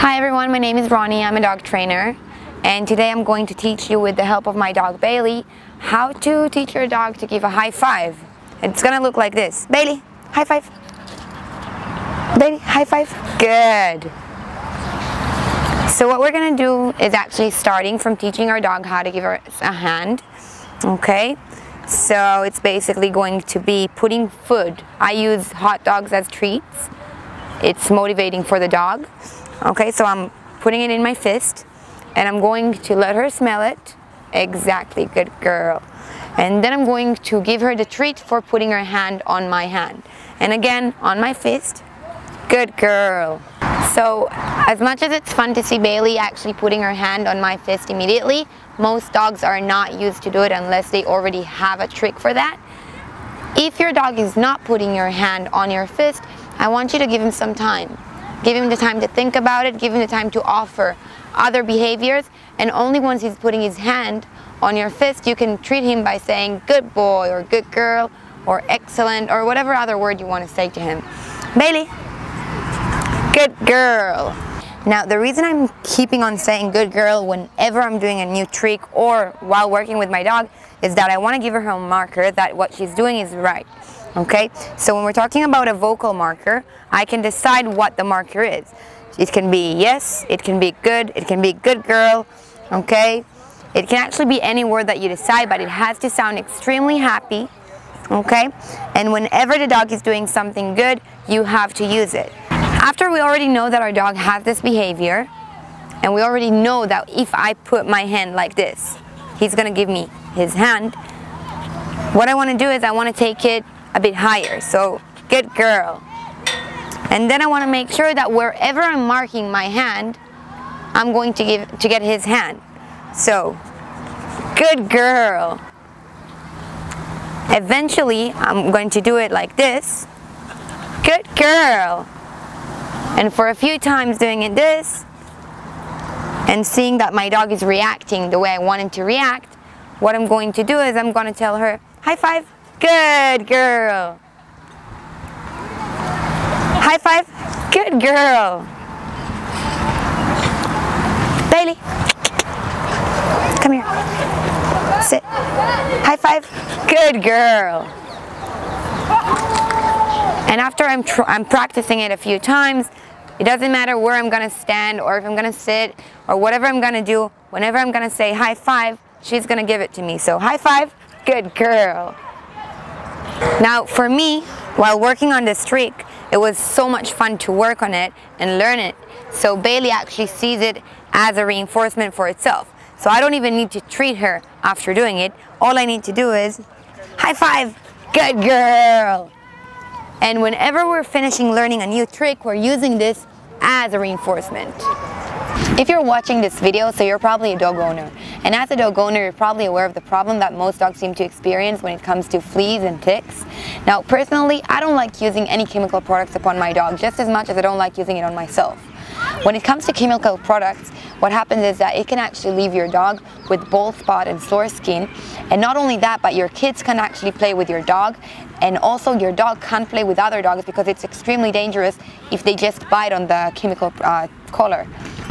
Hi everyone, my name is Ronnie. I'm a dog trainer, and today I'm going to teach you, with the help of my dog Bailey, how to teach your dog to give a high five. It's gonna look like this. Bailey, high five. Bailey, high five. Good. So what we're gonna do is actually starting from teaching our dog how to give her a hand. Okay, so it's basically going to be putting food. I use hot dogs as treats. It's motivating for the dog. Okay, so I'm putting it in my fist and I'm going to let her smell it. Exactly, good girl. And then I'm going to give her the treat for putting her hand on my hand. And again, on my fist. Good girl. So as much as it's fun to see Bailey actually putting her hand on my fist immediately, most dogs are not used to do it unless they already have a trick for that. If your dog is not putting your hand on your fist, I want you to give him some time. Give him the time to think about it, give him the time to offer other behaviors, and only once he's putting his hand on your fist, you can treat him by saying good boy or good girl or excellent or whatever other word you want to say to him. Bailey, good girl. Now the reason I'm keeping on saying good girl whenever I'm doing a new trick or while working with my dog is that I want to give her a marker that what she's doing is right. Okay, so when we're talking about a vocal marker, I can decide what the marker is. It can be yes, it can be good girl, okay? It can actually be any word that you decide, but it has to sound extremely happy, okay? And whenever the dog is doing something good, you have to use it. After we already know that our dog has this behavior, and we already know that if I put my hand like this, he's gonna give me his hand, what I wanna do is I wanna take it a bit higher, so good girl. And then I want to make sure that wherever I'm marking my hand, I'm going to get his hand. So good girl. Eventually I'm going to do it like this. Good girl. And for a few times doing it this and seeing that my dog is reacting the way I want him to react, what I'm going to do is I'm going to tell her high five. Good girl. High five. Good girl. Bailey, come here. Sit. High five. Good girl. And after I'm practicing it a few times, it doesn't matter where I'm gonna stand or if I'm gonna sit or whatever I'm gonna do. Whenever I'm gonna say high five, she's gonna give it to me. So high five. Good girl. Now for me, while working on this trick, it was so much fun to work on it and learn it. So Bailey actually sees it as a reinforcement for itself. So I don't even need to treat her after doing it. All I need to do is high five, good girl. And whenever we're finishing learning a new trick, we're using this as a reinforcement. If you're watching this video, so you're probably a dog owner. And as a dog owner, you're probably aware of the problem that most dogs seem to experience when it comes to fleas and ticks. Now, personally, I don't like using any chemical products upon my dog just as much as I don't like using it on myself. When it comes to chemical products, what happens is that it can actually leave your dog with bald spot and sore skin. And not only that, but your kids can actually play with your dog, and also your dog can't play with other dogs because it's extremely dangerous if they just bite on the chemical collar.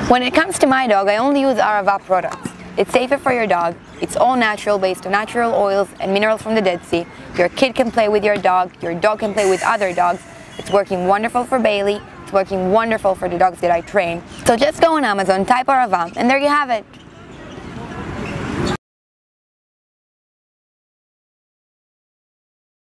When it comes to my dog, I only use Arava products. It's safer for your dog. It's all natural, based on natural oils and minerals from the Dead Sea. Your kid can play with your dog can play with other dogs. It's working wonderful for Bailey. It's working wonderful for the dogs that I train. So just go on Amazon, type Arava, and there you have it.